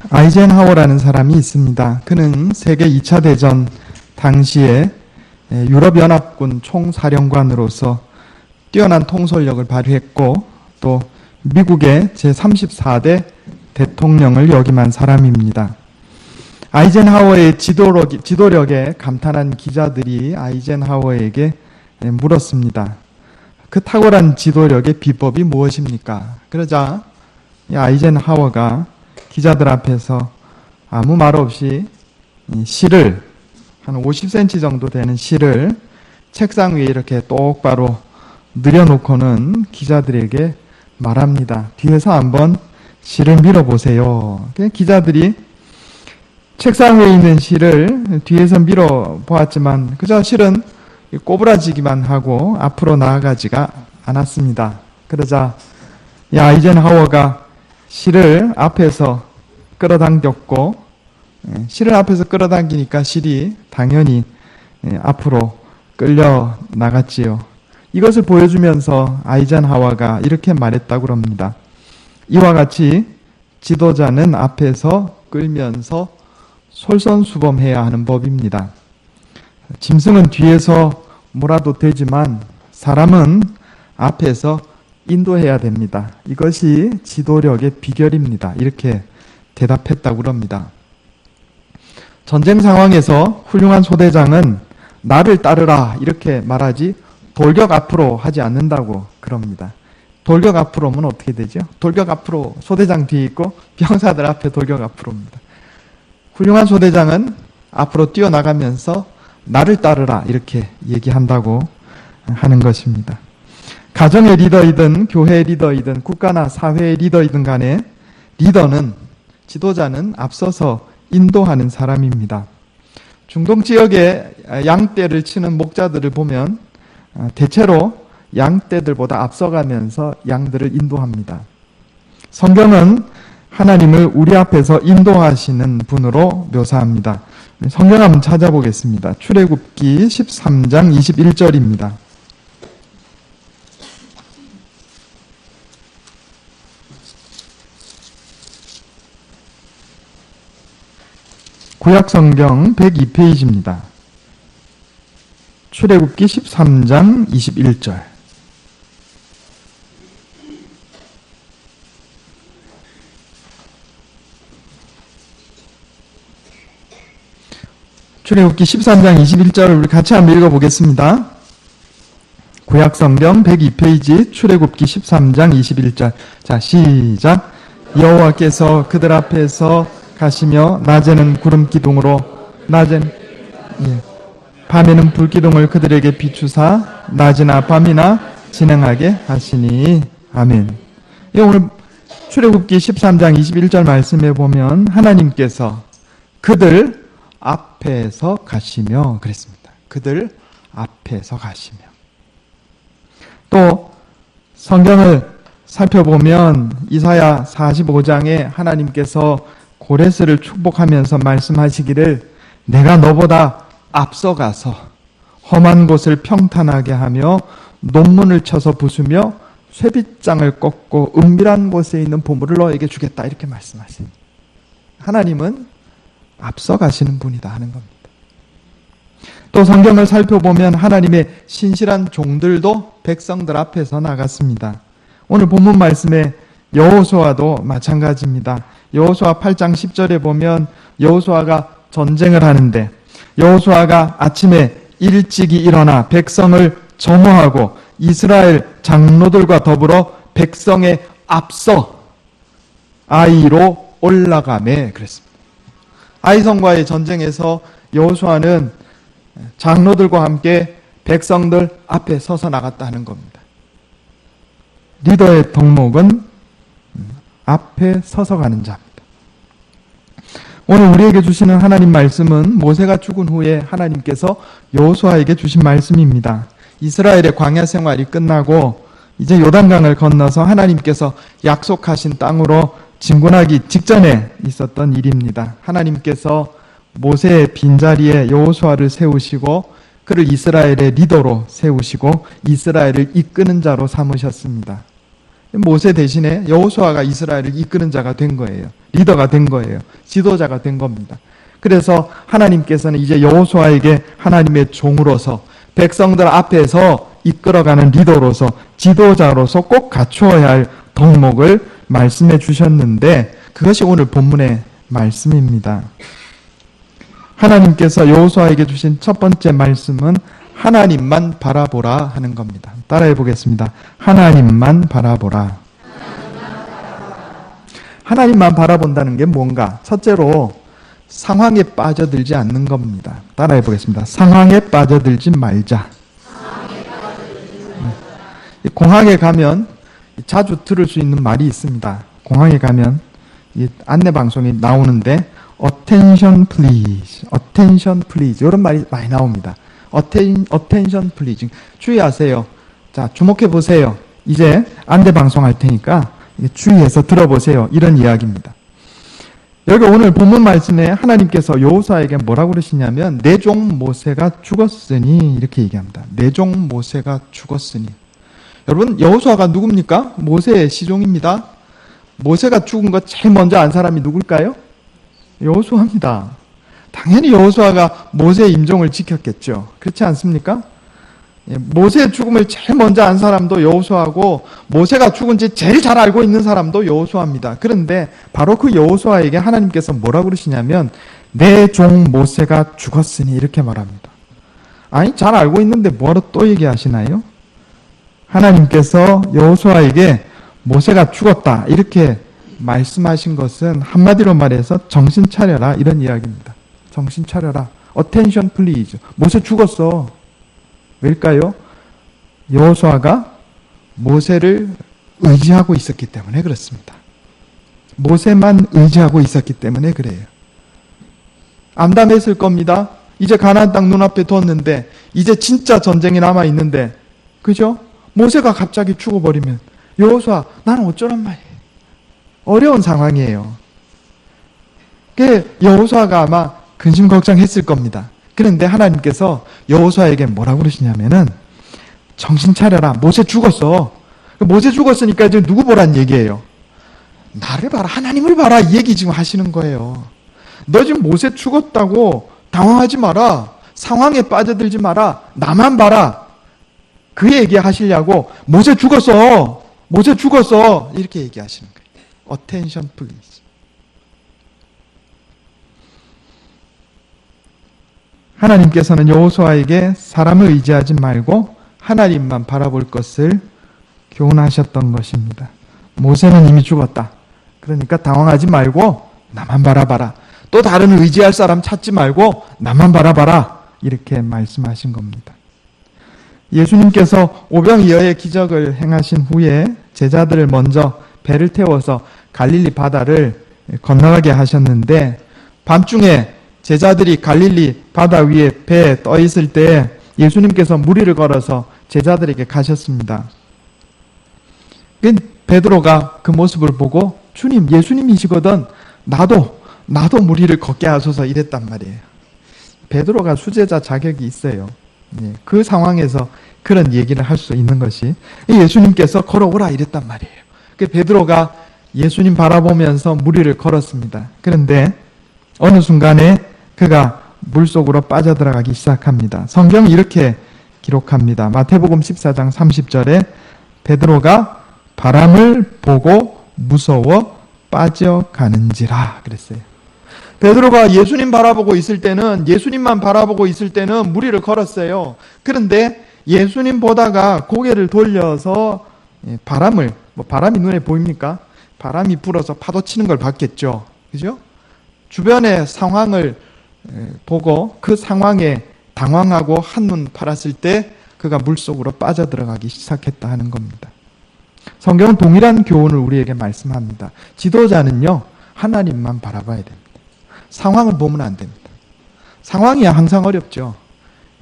아이젠하워라는 사람이 있습니다. 그는 세계 2차 대전 당시에 유럽연합군 총사령관으로서 뛰어난 통솔력을 발휘했고 또 미국의 제34대 대통령을 역임한 사람입니다. 아이젠하워의 지도력에 감탄한 기자들이 아이젠하워에게 물었습니다. 그 탁월한 지도력의 비법이 무엇입니까? 그러자 아이젠하워가 기자들 앞에서 아무 말 없이 실을 한 50cm 정도 되는 실을 책상 위에 이렇게 똑바로 늘여놓고는 기자들에게 말합니다. 뒤에서 한번 실을 밀어보세요. 기자들이 책상 위에 있는 실을 뒤에서 밀어보았지만 그저 실은 꼬부라지기만 하고 앞으로 나아가지가 않았습니다. 그러자 아이젠하워가 실을 앞에서 끌어당겼고 실을 앞에서 끌어당기니까 실이 당연히 앞으로 끌려 나갔지요. 이것을 보여주면서 아이젠하워가 이렇게 말했다고 합니다. 이와 같이 지도자는 앞에서 끌면서 솔선수범해야 하는 법입니다. 짐승은 뒤에서 몰아도 되지만 사람은 앞에서 인도해야 됩니다. 이것이 지도력의 비결입니다. 이렇게 대답했다고 합니다. 전쟁 상황에서 훌륭한 소대장은 나를 따르라 이렇게 말하지 돌격 앞으로 하지 않는다고 그럽니다. 돌격 앞으로면 어떻게 되죠? 돌격 앞으로 소대장 뒤에 있고 병사들 앞에 돌격 앞으로입니다. 훌륭한 소대장은 앞으로 뛰어나가면서 나를 따르라 이렇게 얘기한다고 하는 것입니다. 가정의 리더이든 교회의 리더이든 국가나 사회의 리더이든 간에 리더는 지도자는 앞서서 인도하는 사람입니다. 중동 지역에 양떼를 치는 목자들을 보면 대체로 양떼들보다 앞서가면서 양들을 인도합니다. 성경은 하나님을 우리 앞에서 인도하시는 분으로 묘사합니다. 성경 한번 찾아보겠습니다. 출애굽기 13장 21절입니다. 구약성경 102페이지입니다. 출애굽기 13장 21절. 출애굽기 13장 21절을 우리 같이 한번 읽어보겠습니다. 구약성경 102페이지 출애굽기 13장 21절. 자, 시작. 여호와께서 그들 앞에서 가시며 낮에는 구름 기둥으로 밤에는 불 기둥을 그들에게 비추사 낮이나 밤이나 진행하게 하시니 아멘. 오늘 출애굽기 13장 21절 말씀에 보면 하나님께서 그들 앞에서 가시며 그랬습니다. 그들 앞에서 가시며. 또 성경을 살펴보면 이사야 45장에 하나님께서 고레스를 축복하면서 말씀하시기를 내가 너보다 앞서가서 험한 곳을 평탄하게 하며 논문을 쳐서 부수며 쇠빗장을 꺾고 은밀한 곳에 있는 보물을 너에게 주겠다 이렇게 말씀하십니다. 하나님은 앞서가시는 분이다 하는 겁니다. 또 성경을 살펴보면 하나님의 신실한 종들도 백성들 앞에서 나갔습니다. 오늘 본문 말씀에 여호수아도 마찬가지입니다. 여호수아 8장 10절에 보면 여호수아가 전쟁을 하는데 여호수아가 아침에 일찍이 일어나 백성을 점호하고 이스라엘 장로들과 더불어 백성의 앞서 아이로 올라가매 그랬습니다. 아이성과의 전쟁에서 여호수아는 장로들과 함께 백성들 앞에 서서 나갔다 하는 겁니다. 리더의 덕목은 앞에 서서 가는 자입니다. 오늘 우리에게 주시는 하나님 말씀은 모세가 죽은 후에 하나님께서 여호수아에게 주신 말씀입니다. 이스라엘의 광야 생활이 끝나고 이제 요단강을 건너서 하나님께서 약속하신 땅으로 진군하기 직전에 있었던 일입니다. 하나님께서 모세의 빈자리에 여호수아를 세우시고 그를 이스라엘의 리더로 세우시고 이스라엘을 이끄는 자로 삼으셨습니다. 모세 대신에 여호수아가 이스라엘을 이끄는 자가 된 거예요. 리더가 된 거예요. 지도자가 된 겁니다. 그래서 하나님께서는 이제 여호수아에게 하나님의 종으로서 백성들 앞에서 이끌어가는 리더로서 지도자로서 꼭 갖추어야 할 덕목을 말씀해 주셨는데 그것이 오늘 본문의 말씀입니다. 하나님께서 여호수아에게 주신 첫 번째 말씀은 하나님만 바라보라 하는 겁니다. 따라해 보겠습니다. 하나님만 바라보라. 하나님만 바라본다는 게 뭔가? 첫째로 상황에 빠져들지 않는 겁니다. 따라해 보겠습니다. 상황에 빠져들지 말자. 공항에 가면 자주 들을 수 있는 말이 있습니다. 공항에 가면 안내 방송이 나오는데 attention please, attention please 이런 말이 많이 나옵니다. attention please. 주의하세요. 자, 주목해 보세요. 이제 안내 방송할 테니까 주의해서 들어보세요. 이런 이야기입니다. 여기 오늘 본문 말씀에 하나님께서 여호수아에게 뭐라고 그러시냐면 내 종 모세가 죽었으니 이렇게 얘기합니다. 내 종 모세가 죽었으니. 여러분, 여호수아가 누굽니까? 모세의 시종입니다. 모세가 죽은 거 제일 먼저 안 사람이 누굴까요? 여호수아입니다. 당연히 여호수아가 모세의 임종을 지켰겠죠. 그렇지 않습니까? 모세의 죽음을 제일 먼저 안 사람도 여호수아고 모세가 죽은지 제일 잘 알고 있는 사람도 여호수아입니다. 그런데 바로 그 여호수아에게 하나님께서 뭐라고 그러시냐면 내 종 모세가 죽었으니 이렇게 말합니다. 아니, 잘 알고 있는데 뭐하러 또 얘기하시나요? 하나님께서 여호수아에게 모세가 죽었다 이렇게 말씀하신 것은 한마디로 말해서 정신 차려라 이런 이야기입니다. 정신 차려라. attention please. 모세 죽었어. 왜일까요? 여호수아가 모세를 의지하고 있었기 때문에 그렇습니다. 모세만 의지하고 있었기 때문에 그래요. 암담했을 겁니다. 이제 가나안 땅 눈앞에 뒀는데 이제 진짜 전쟁이 남아있는데 그죠? 모세가 갑자기 죽어버리면 여호수아 나는 어쩌란 말이에요. 어려운 상황이에요. 여호수아가 아마 근심 걱정했을 겁니다. 그런데 하나님께서 여호수아에게 뭐라고 그러시냐면은 정신 차려라. 모세 죽었어. 모세 죽었으니까 이제 누구 보란 얘기예요? 나를 봐라. 하나님을 봐라. 이 얘기 지금 하시는 거예요. 너 지금 모세 죽었다고 당황하지 마라. 상황에 빠져들지 마라. 나만 봐라. 그 얘기 하시려고 모세 죽었어. 모세 죽었어. 이렇게 얘기하시는 거예요. attention please. 하나님께서는 여호수아에게 사람을 의지하지 말고 하나님만 바라볼 것을 교훈하셨던 것입니다. 모세는 이미 죽었다. 그러니까 당황하지 말고 나만 바라봐라. 또 다른 의지할 사람 찾지 말고 나만 바라봐라. 이렇게 말씀하신 겁니다. 예수님께서 오병이어의 기적을 행하신 후에 제자들을 먼저 배를 태워서 갈릴리 바다를 건너가게 하셨는데 밤중에 제자들이 갈릴리 바다 위에 배에 떠 있을 때 예수님께서 무리를 걸어서 제자들에게 가셨습니다. 베드로가 그 모습을 보고 주님, 예수님이시거든 나도 무리를 걷게 하소서 이랬단 말이에요. 베드로가 수제자 자격이 있어요. 그 상황에서 그런 얘기를 할 수 있는 것이 예수님께서 걸어오라 이랬단 말이에요. 베드로가 예수님 바라보면서 무리를 걸었습니다. 그런데 어느 순간에 그가 물속으로 빠져들어가기 시작합니다. 성경이 이렇게 기록합니다. 마태복음 14장 30절에 베드로가 바람을 보고 무서워 빠져가는지라 그랬어요. 베드로가 예수님 바라보고 있을 때는 예수님만 바라보고 있을 때는 무리를 걸었어요. 그런데 예수님 보다가 고개를 돌려서 바람이 눈에 보입니까? 바람이 불어서 파도 치는 걸 봤겠죠. 그죠? 주변의 상황을 보고 그 상황에 당황하고 한눈 팔았을 때 그가 물속으로 빠져들어가기 시작했다 하는 겁니다. 성경은 동일한 교훈을 우리에게 말씀합니다. 지도자는요, 하나님만 바라봐야 됩니다. 상황을 보면 안 됩니다. 상황이 항상 어렵죠.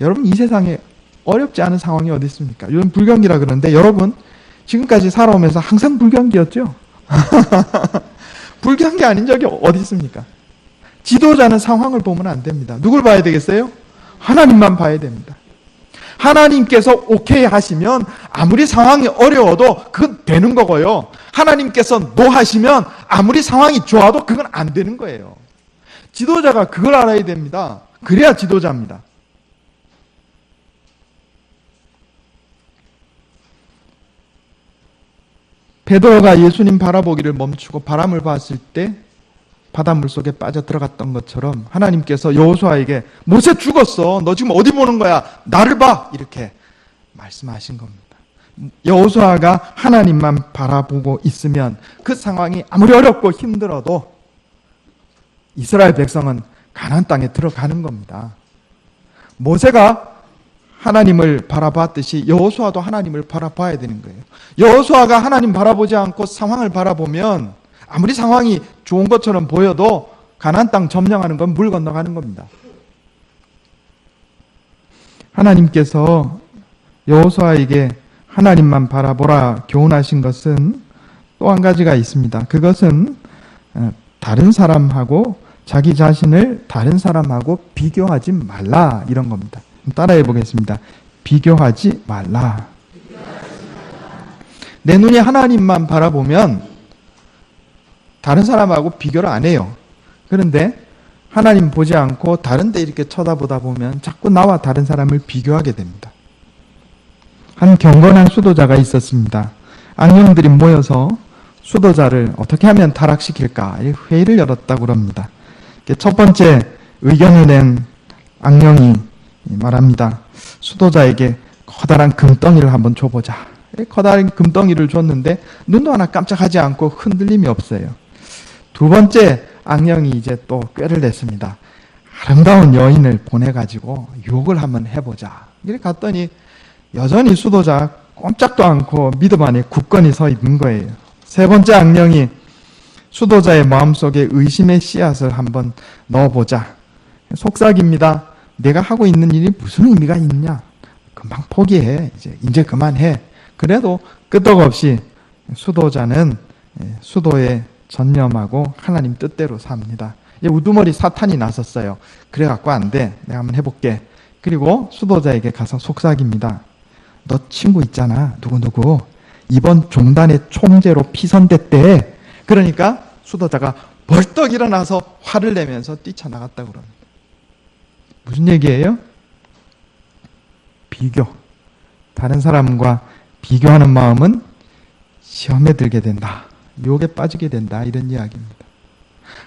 여러분, 이 세상에 어렵지 않은 상황이 어디 있습니까? 요즘 불경기라 그러는데 여러분 지금까지 살아오면서 항상 불경기였죠? 불경기 아닌 적이 어디 있습니까? 지도자는 상황을 보면 안 됩니다. 누굴 봐야 되겠어요? 하나님만 봐야 됩니다. 하나님께서 오케이 하시면 아무리 상황이 어려워도 그건 되는 거고요. 하나님께서 노 하시면 아무리 상황이 좋아도 그건 안 되는 거예요. 지도자가 그걸 알아야 됩니다. 그래야 지도자입니다. 베드로가 예수님 바라보기를 멈추고 바람을 봤을 때 바닷물 속에 빠져 들어갔던 것처럼 하나님께서 여호수아에게 모세 죽었어. 너 지금 어디 보는 거야? 나를 봐. 이렇게 말씀하신 겁니다. 여호수아가 하나님만 바라보고 있으면 그 상황이 아무리 어렵고 힘들어도 이스라엘 백성은 가나안 땅에 들어가는 겁니다. 모세가 하나님을 바라봤듯이 여호수아도 하나님을 바라봐야 되는 거예요. 여호수아가 하나님 바라보지 않고 상황을 바라보면 아무리 상황이 좋은 것처럼 보여도 가나안 땅 점령하는 건 물 건너가는 겁니다. 하나님께서 여호수아에게 하나님만 바라보라 교훈하신 것은 또 한 가지가 있습니다. 그것은 다른 사람하고 자기 자신을 다른 사람하고 비교하지 말라 이런 겁니다. 따라해 보겠습니다. 비교하지 말라. 내 눈이 하나님만 바라보면 다른 사람하고 비교를 안 해요. 그런데 하나님 보지 않고 다른 데 이렇게 쳐다보다 보면 자꾸 나와 다른 사람을 비교하게 됩니다. 한 경건한 수도자가 있었습니다. 악령들이 모여서 수도자를 어떻게 하면 타락시킬까 회의를 열었다고 합니다. 첫 번째 의견을 낸 악령이 말합니다. 수도자에게 커다란 금덩이를 한번 줘보자. 커다란 금덩이를 줬는데 눈도 하나 깜짝하지 않고 흔들림이 없어요. 두 번째 악령이 이제 또 꾀를 냈습니다. 아름다운 여인을 보내가지고 유혹을 한번 해보자. 이렇게 갔더니 여전히 수도자 꼼짝도 않고 믿음 안에 굳건히 서 있는 거예요. 세 번째 악령이 수도자의 마음속에 의심의 씨앗을 한번 넣어보자. 속삭입니다. 내가 하고 있는 일이 무슨 의미가 있냐? 금방 포기해. 이제 그만해. 그래도 끄떡없이 수도자는 수도에 전념하고 하나님 뜻대로 삽니다. 우두머리 사탄이 나섰어요. 그래갖고 안 돼. 내가 한번 해볼게. 그리고 수도자에게 가서 속삭입니다. 너 친구 있잖아. 누구누구. 이번 종단의 총재로 피선됐대. 그러니까 수도자가 벌떡 일어나서 화를 내면서 뛰쳐나갔다고 합니다. 무슨 얘기예요? 비교. 다른 사람과 비교하는 마음은 시험에 들게 된다. 유혹에 빠지게 된다. 이런 이야기입니다.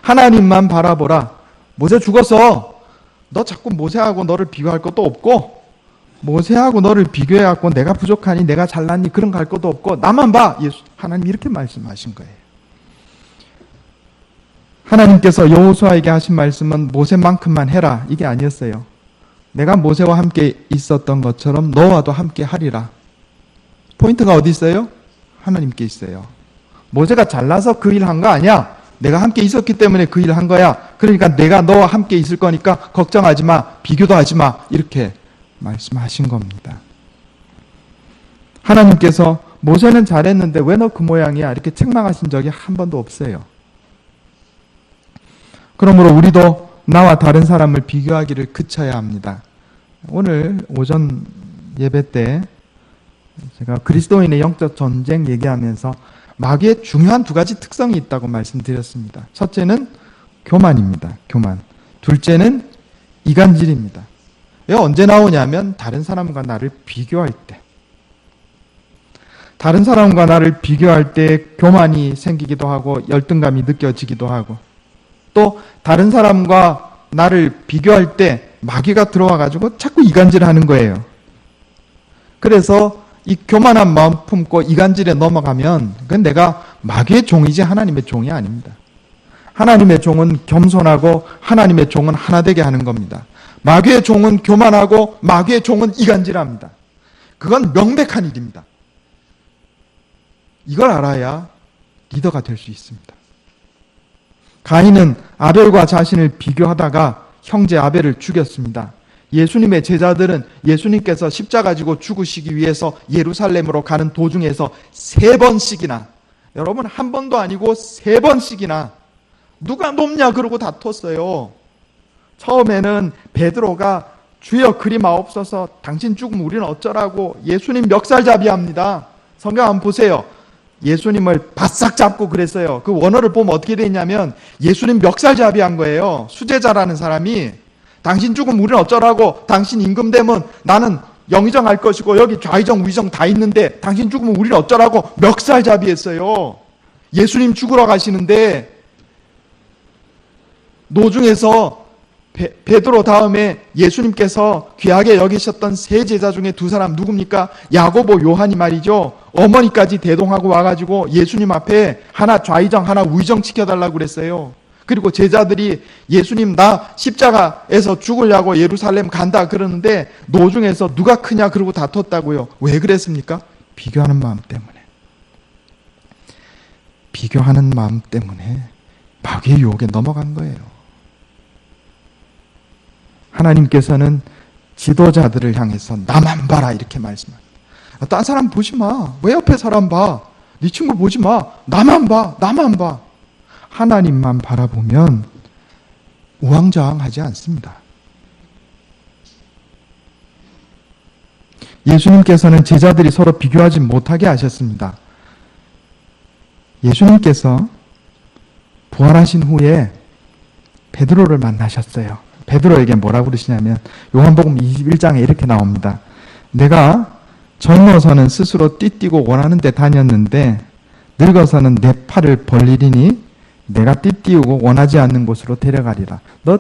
하나님만 바라보라. 모세 죽었어. 너 자꾸 모세하고 너를 비교할 것도 없고 모세하고 너를 비교해갖고 내가 부족하니 내가 잘났니 그런 거 할 것도 없고 나만 봐. 하나님 이렇게 말씀하신 거예요. 하나님께서 여호수아에게 하신 말씀은 모세만큼만 해라 이게 아니었어요. 내가 모세와 함께 있었던 것처럼 너와도 함께 하리라. 포인트가 어디 있어요? 하나님께 있어요. 모세가 잘나서 그 일 한 거 아니야. 내가 함께 있었기 때문에 그 일을 한 거야. 그러니까 내가 너와 함께 있을 거니까 걱정하지 마. 비교도 하지 마. 이렇게 말씀하신 겁니다. 하나님께서 모세는 잘했는데 왜 너 그 모양이야? 이렇게 책망하신 적이 한 번도 없어요. 그러므로 우리도 나와 다른 사람을 비교하기를 그쳐야 합니다. 오늘 오전 예배 때 제가 그리스도인의 영적 전쟁 얘기하면서 마귀의 중요한 두 가지 특성이 있다고 말씀드렸습니다. 첫째는 교만입니다. 교만. 둘째는 이간질입니다. 이게 언제 나오냐면 다른 사람과 나를 비교할 때. 다른 사람과 나를 비교할 때 교만이 생기기도 하고 열등감이 느껴지기도 하고 또 다른 사람과 나를 비교할 때 마귀가 들어와가지고 자꾸 이간질하는 거예요. 그래서 이 교만한 마음 품고 이간질에 넘어가면 그건 내가 마귀의 종이지 하나님의 종이 아닙니다. 하나님의 종은 겸손하고 하나님의 종은 하나 되게 하는 겁니다. 마귀의 종은 교만하고 마귀의 종은 이간질합니다. 그건 명백한 일입니다. 이걸 알아야 리더가 될 수 있습니다. 가인은 아벨과 자신을 비교하다가 형제 아벨을 죽였습니다. 예수님의 제자들은 예수님께서 십자가 지고 죽으시기 위해서 예루살렘으로 가는 도중에서 3번씩이나 여러분 한 번도 아니고 3번씩이나 누가 높냐 그러고 다퉜어요. 처음에는 베드로가 주여 그리 마옵소서, 당신 죽으면 우리는 어쩌라고 예수님 멱살잡이합니다. 성경 한번 보세요. 예수님을 바싹 잡고 그랬어요. 그 원어를 보면 어떻게 돼 있냐면 예수님 멱살잡이한 거예요. 수제자라는 사람이 당신 죽으면 우리는 어쩌라고, 당신 임금되면 나는 영의정할 것이고 여기 좌의정 우의정 다 있는데 당신 죽으면 우리는 어쩌라고 멱살잡이했어요. 예수님 죽으러 가시는데 노중에서 베드로 다음에 예수님께서 귀하게 여기셨던 세 제자 중에 두 사람 누굽니까? 야고보, 요한이 말이죠. 어머니까지 대동하고 와가지고 예수님 앞에 하나 좌의정 하나 우의정 지켜달라고 그랬어요. 그리고 제자들이 예수님 나 십자가에서 죽으려고 예루살렘 간다 그러는데 노중에서 누가 크냐 그러고 다퉜다고요. 왜 그랬습니까? 비교하는 마음 때문에. 비교하는 마음 때문에 마귀의 유혹에 넘어간 거예요. 하나님께서는 지도자들을 향해서 나만 봐라 이렇게 말씀합니다. 딴 사람 보지 마. 왜 옆에 사람 봐? 네 친구 보지 마. 나만 봐. 나만 봐. 하나님만 바라보면 우왕좌왕하지 않습니다. 예수님께서는 제자들이 서로 비교하지 못하게 하셨습니다. 예수님께서 부활하신 후에 베드로를 만나셨어요. 베드로에게 뭐라고 그러시냐면 요한복음 21장에 이렇게 나옵니다. 내가 젊어서는 스스로 띠뛰고 원하는 데 다녔는데 늙어서는 내 팔을 벌리리니 내가 띠띠우고 원하지 않는 곳으로 데려가리라. 너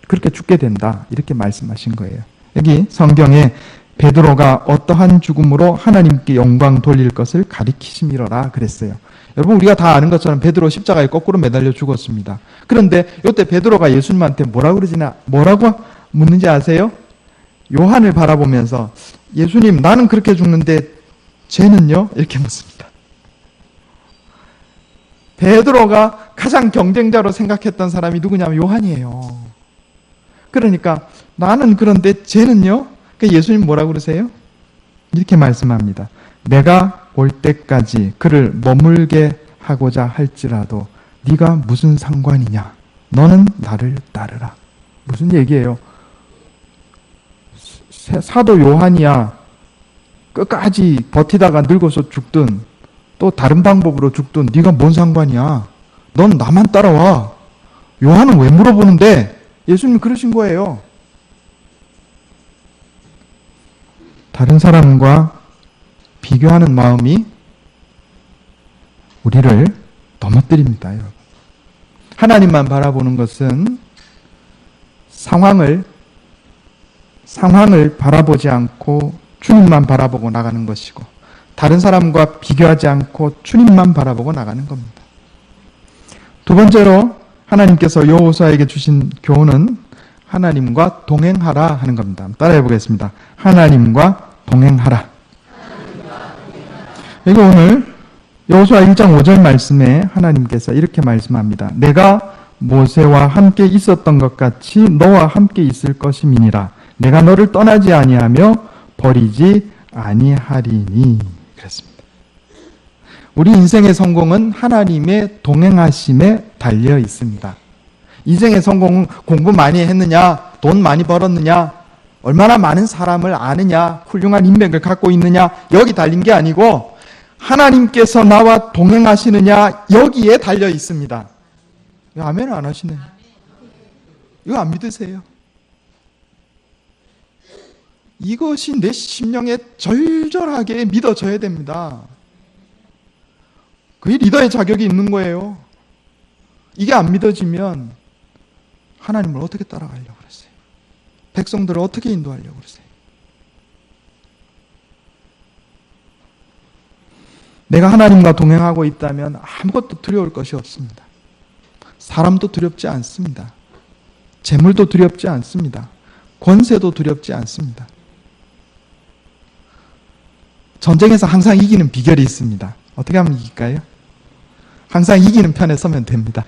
그렇게 죽게 된다. 이렇게 말씀하신 거예요. 여기 성경에 베드로가 어떠한 죽음으로 하나님께 영광 돌릴 것을 가리키심이로라 그랬어요. 여러분 우리가 다 아는 것처럼 베드로 십자가에 거꾸로 매달려 죽었습니다. 그런데 이때 베드로가 예수님한테 뭐라고 묻는지 아세요? 요한을 바라보면서 예수님 나는 그렇게 죽는데 쟤는요? 이렇게 묻습니다. 베드로가 가장 경쟁자로 생각했던 사람이 누구냐면 요한이에요. 그러니까 나는 그런데 쟤는요? 예수님 뭐라고 그러세요? 이렇게 말씀합니다. 내가 올 때까지 그를 머물게 하고자 할지라도 네가 무슨 상관이냐? 너는 나를 따르라. 무슨 얘기예요? 사도 요한이야 끝까지 버티다가 늙어서 죽든 또 다른 방법으로 죽든 네가 뭔 상관이야? 넌 나만 따라와. 요한은 왜 물어보는데? 예수님 그러신 거예요. 다른 사람과 비교하는 마음이 우리를 넘어뜨립니다, 여러분. 하나님만 바라보는 것은 상황을 바라보지 않고 주님만 바라보고 나가는 것이고, 다른 사람과 비교하지 않고 주님만 바라보고 나가는 겁니다. 두 번째로 하나님께서 여호수아에게 주신 교훈은 하나님과 동행하라 하는 겁니다. 따라해 보겠습니다. 하나님과 동행하라. 여기 오늘 여호수아 1장 5절 말씀에 하나님께서 이렇게 말씀합니다. 내가 모세와 함께 있었던 것 같이 너와 함께 있을 것임이니라. 내가 너를 떠나지 아니하며 버리지 아니하리니. 그랬습니다. 우리 인생의 성공은 하나님의 동행하심에 달려 있습니다. 인생의 성공은 공부 많이 했느냐, 돈 많이 벌었느냐, 얼마나 많은 사람을 아느냐, 훌륭한 인맥을 갖고 있느냐, 여기 달린 게 아니고 하나님께서 나와 동행하시느냐, 여기에 달려 있습니다. 이거 아멘 안 하시네. 이거 안 믿으세요? 이것이 내 심령에 절절하게 믿어져야 됩니다. 그게 리더의 자격이 있는 거예요. 이게 안 믿어지면 하나님을 어떻게 따라가려고 그랬어요? 백성들을 어떻게 인도하려고 그랬어요? 내가 하나님과 동행하고 있다면 아무것도 두려울 것이 없습니다. 사람도 두렵지 않습니다. 재물도 두렵지 않습니다. 권세도 두렵지 않습니다. 전쟁에서 항상 이기는 비결이 있습니다. 어떻게 하면 이길까요? 항상 이기는 편에 서면 됩니다.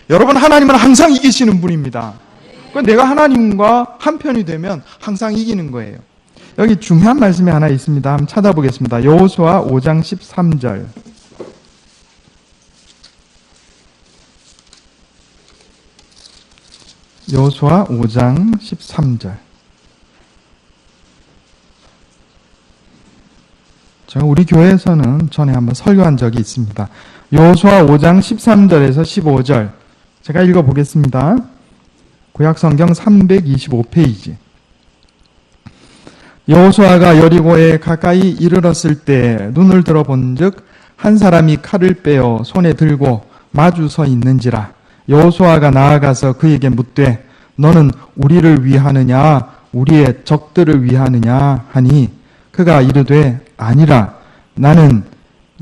여러분, 하나님은 항상 이기시는 분입니다. 내가 하나님과 한편이 되면 항상 이기는 거예요. 여기 중요한 말씀이 하나 있습니다. 한번 찾아보겠습니다. 여호수아 5장 13절. 여호수아 5장 13절. 제가 우리 교회에서는 전에 한번 설교한 적이 있습니다. 여호수아 5장 13절에서 15절. 제가 읽어보겠습니다. 구약성경 325페이지. 여호수아가 여리고에 가까이 이르렀을 때 눈을 들어본즉 한 사람이 칼을 빼어 손에 들고 마주 서 있는지라. 여호수아가 나아가서 그에게 묻되 너는 우리를 위하느냐 우리의 적들을 위하느냐 하니 그가 이르되 아니라 나는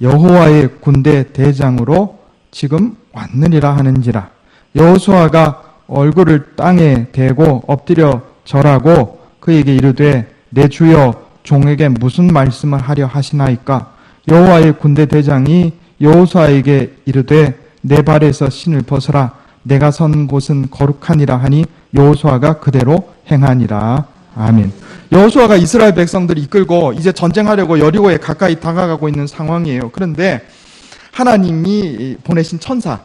여호와의 군대 대장으로 지금 왔느니라 하는지라. 여호수아가 얼굴을 땅에 대고 엎드려 절하고 그에게 이르되 내 주여 종에게 무슨 말씀을 하려 하시나이까. 여호와의 군대 대장이 여호수아에게 이르되 내 발에서 신을 벗어라 내가 선 곳은 거룩하니라 하니 여호수아가 그대로 행하니라. 아멘. 여호수아가 이스라엘 백성들을 이끌고 이제 전쟁하려고 여리고에 가까이 다가가고 있는 상황이에요. 그런데 하나님이 보내신 천사,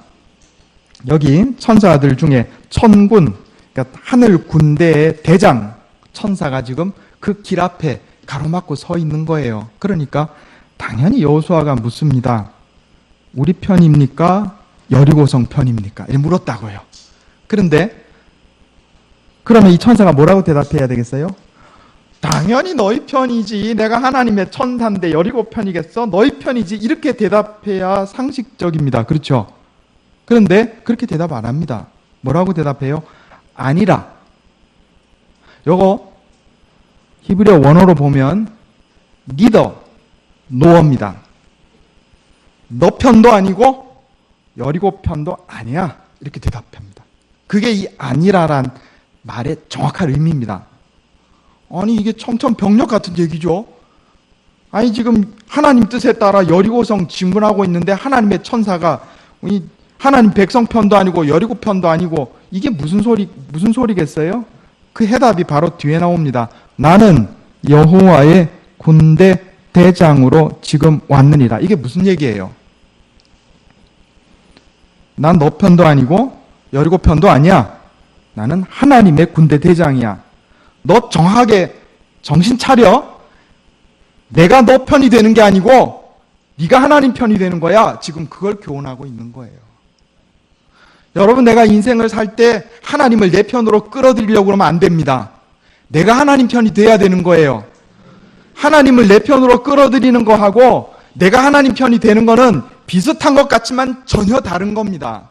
여기 천사들 중에 천군, 그러니까 하늘 군대의 대장 천사가 지금 그 길 앞에 가로막고 서 있는 거예요. 그러니까 당연히 여호수아가 묻습니다. 우리 편입니까? 여리고성 편입니까? 이렇게 물었다고요. 그런데 그러면 이 천사가 뭐라고 대답해야 되겠어요? 당연히 너희 편이지. 내가 하나님의 천사인데 여리고 편이겠어? 너희 편이지. 이렇게 대답해야 상식적입니다. 그렇죠? 그런데 그렇게 대답 안 합니다. 뭐라고 대답해요? 아니라. 요거 히브리어 원어로 보면 neither, no입니다. 너 편도 아니고 여리고 편도 아니야. 이렇게 대답합니다. 그게 이 아니라란 말의 정확한 의미입니다. 아니 이게 청천벽력 같은 얘기죠. 아니 지금 하나님 뜻에 따라 여리고성 진군하고 있는데 하나님의 천사가 하나님 백성 편도 아니고 여리고 편도 아니고 이게 무슨 소리겠어요? 그 해답이 바로 뒤에 나옵니다. 나는 여호와의 군대 대장으로 지금 왔느니라. 이게 무슨 얘기예요? 난 너 편도 아니고 여리고 편도 아니야. 나는 하나님의 군대 대장이야. 너 정확하게 정신 차려. 내가 너 편이 되는 게 아니고 네가 하나님 편이 되는 거야. 지금 그걸 교훈하고 있는 거예요. 여러분, 내가 인생을 살 때 하나님을 내 편으로 끌어들이려고 그러면 안 됩니다. 내가 하나님 편이 돼야 되는 거예요. 하나님을 내 편으로 끌어들이는 거하고 내가 하나님 편이 되는 거는 비슷한 것 같지만 전혀 다른 겁니다.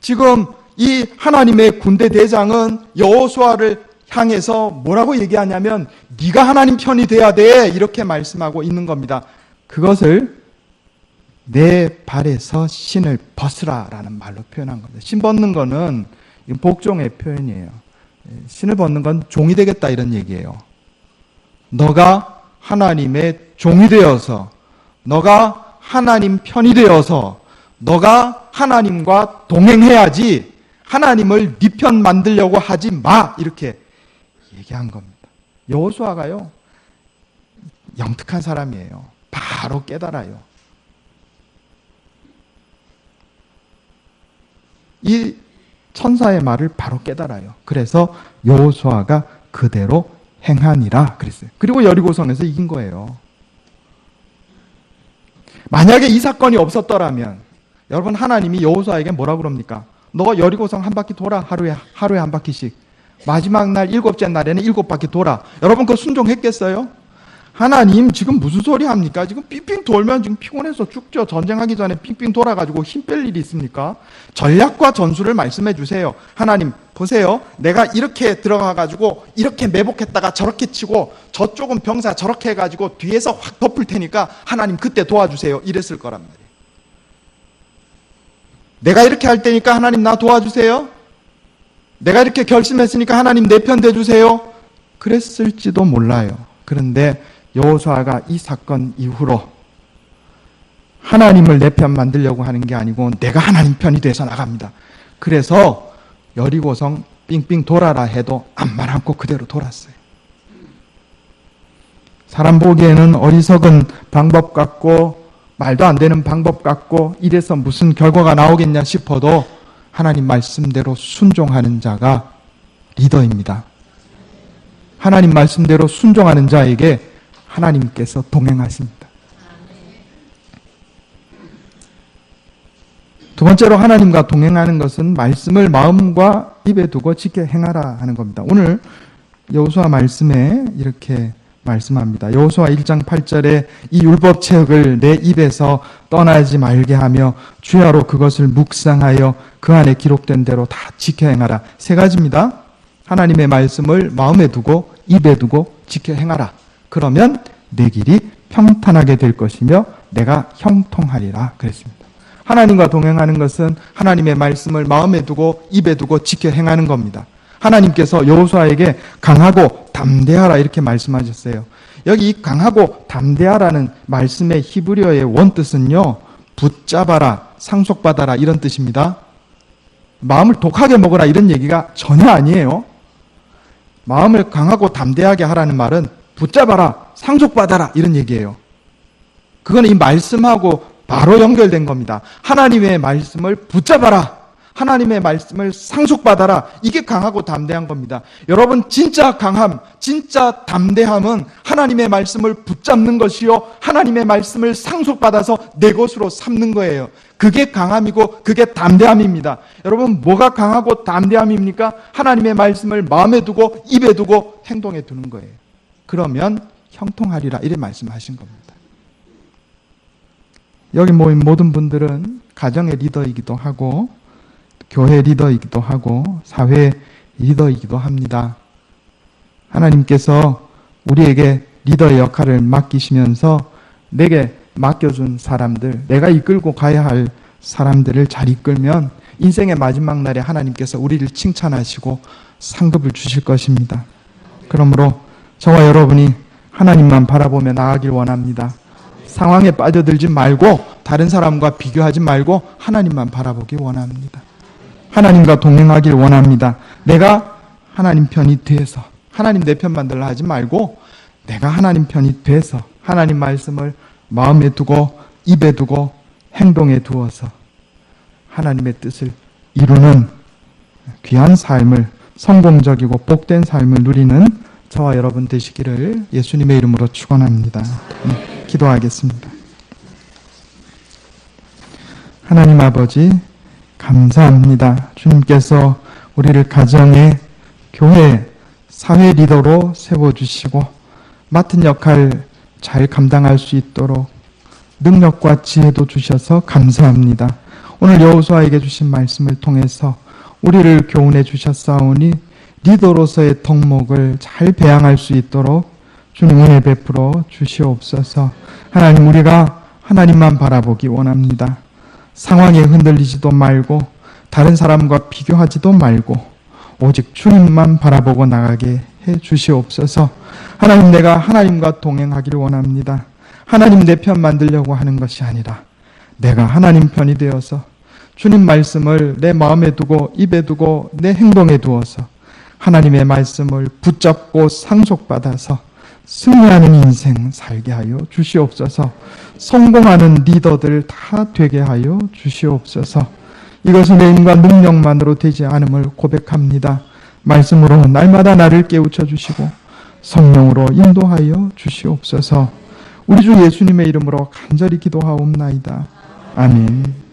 지금 이 하나님의 군대 대장은 여호수아를 향해서 뭐라고 얘기하냐면 네가 하나님 편이 돼야 돼. 이렇게 말씀하고 있는 겁니다. 그것을 내 발에서 신을 벗으라 라는 말로 표현한 겁니다. 신 벗는 거는 복종의 표현이에요. 신을 벗는 건 종이 되겠다 이런 얘기예요. 너가 하나님의 종이 되어서, 너가 하나님 편이 되어서, 너가 하나님과 동행해야지 하나님을 네 편 만들려고 하지 마. 이렇게 얘기한 겁니다. 여호수아가요, 영특한 사람이에요. 바로 깨달아요. 이 천사의 말을 바로 깨달아요. 그래서 여호수아가 그대로 행하니라 그랬어요. 그리고 여리고성에서 이긴 거예요. 만약에 이 사건이 없었더라면 여러분, 하나님이 여호수아에게 뭐라고 그럽니까? 너 여리고성 한 바퀴 돌아. 하루에 한 바퀴씩. 마지막 날 7째 날에는 7바퀴 돌아. 여러분, 그거 순종했겠어요? 하나님 지금 무슨 소리 합니까? 지금 삥삥 돌면 지금 피곤해서 죽죠. 전쟁하기 전에 삥삥 돌아가지고 힘 뺄 일이 있습니까? 전략과 전술을 말씀해 주세요. 하나님 보세요. 내가 이렇게 들어가가지고 이렇게 매복했다가 저렇게 치고 저쪽은 병사 저렇게 해가지고 뒤에서 확 덮을 테니까 하나님 그때 도와주세요. 이랬을 거란 말이에요. 내가 이렇게 할 테니까 하나님 나 도와주세요. 내가 이렇게 결심했으니까 하나님 내 편 돼주세요. 그랬을지도 몰라요. 그런데 여호수아가 이 사건 이후로 하나님을 내 편 만들려고 하는 게 아니고 내가 하나님 편이 돼서 나갑니다. 그래서 여리고성 삥삥 돌아라 해도 암만 않고 그대로 돌았어요. 사람 보기에는 어리석은 방법 같고 말도 안 되는 방법 같고 이래서 무슨 결과가 나오겠냐 싶어도 하나님 말씀대로 순종하는 자가 리더입니다. 하나님 말씀대로 순종하는 자에게 하나님께서 동행하십니다. 두 번째로 하나님과 동행하는 것은 말씀을 마음과 입에 두고 지켜 행하라 하는 겁니다. 오늘 여호수아 말씀에 이렇게 말씀합니다. 여호수아 1장 8절에 이 율법책을 내 입에서 떠나지 말게 하며 주야로 그것을 묵상하여 그 안에 기록된 대로 다 지켜 행하라. 세 가지입니다. 하나님의 말씀을 마음에 두고 입에 두고 지켜 행하라. 그러면 내 길이 평탄하게 될 것이며 내가 형통하리라 그랬습니다. 하나님과 동행하는 것은 하나님의 말씀을 마음에 두고 입에 두고 지켜 행하는 겁니다. 하나님께서 여호수아에게 강하고 담대하라 이렇게 말씀하셨어요. 여기 이 강하고 담대하라는 말씀의 히브리어의 원뜻은요, 붙잡아라, 상속받아라 이런 뜻입니다. 마음을 독하게 먹으라 이런 얘기가 전혀 아니에요. 마음을 강하고 담대하게 하라는 말은 붙잡아라, 상속받아라 이런 얘기예요. 그건 이 말씀하고 바로 연결된 겁니다. 하나님의 말씀을 붙잡아라, 하나님의 말씀을 상속받아라. 이게 강하고 담대한 겁니다. 여러분, 진짜 강함, 진짜 담대함은 하나님의 말씀을 붙잡는 것이요, 하나님의 말씀을 상속받아서 내 것으로 삼는 거예요. 그게 강함이고 그게 담대함입니다. 여러분, 뭐가 강하고 담대함입니까? 하나님의 말씀을 마음에 두고 입에 두고 행동에 두는 거예요. 그러면 형통하리라 이렇게 말씀하신 겁니다. 여기 모인 모든 분들은 가정의 리더이기도 하고 교회 리더이기도 하고 사회 리더이기도 합니다. 하나님께서 우리에게 리더의 역할을 맡기시면서 내게 맡겨준 사람들, 내가 이끌고 가야 할 사람들을 잘 이끌면 인생의 마지막 날에 하나님께서 우리를 칭찬하시고 상급을 주실 것입니다. 그러므로 저와 여러분이 하나님만 바라보며 나아가길 원합니다. 상황에 빠져들지 말고 다른 사람과 비교하지 말고 하나님만 바라보기 원합니다. 하나님과 동행하길 원합니다. 내가 하나님 편이 돼서 하나님 내 편 만들라 하지 말고 내가 하나님 편이 돼서 하나님 말씀을 마음에 두고 입에 두고 행동에 두어서 하나님의 뜻을 이루는 귀한 삶을, 성공적이고 복된 삶을 누리는 저와 여러분 되시기를 예수님의 이름으로 축원합니다. 기도하겠습니다. 하나님 아버지 감사합니다. 주님께서 우리를 가정에, 교회, 사회 리더로 세워주시고 맡은 역할 잘 감당할 수 있도록 능력과 지혜도 주셔서 감사합니다. 오늘 여호수아에게 주신 말씀을 통해서 우리를 교훈해 주셨사오니 리더로서의 덕목을 잘 배양할 수 있도록 주님 은혜 베풀어 주시옵소서. 하나님, 우리가 하나님만 바라보기 원합니다. 상황에 흔들리지도 말고 다른 사람과 비교하지도 말고 오직 주님만 바라보고 나가게 해 주시옵소서. 하나님, 내가 하나님과 동행하기를 원합니다. 하나님 내 편 만들려고 하는 것이 아니라 내가 하나님 편이 되어서 주님 말씀을 내 마음에 두고 입에 두고 내 행동에 두어서 하나님의 말씀을 붙잡고 상속받아서 승리하는 인생 살게 하여 주시옵소서. 성공하는 리더들 다 되게 하여 주시옵소서. 이것은 내 힘과 능력만으로 되지 않음을 고백합니다. 말씀으로 날마다 나를 깨우쳐 주시고 성령으로 인도하여 주시옵소서. 우리 주 예수님의 이름으로 간절히 기도하옵나이다. 아멘.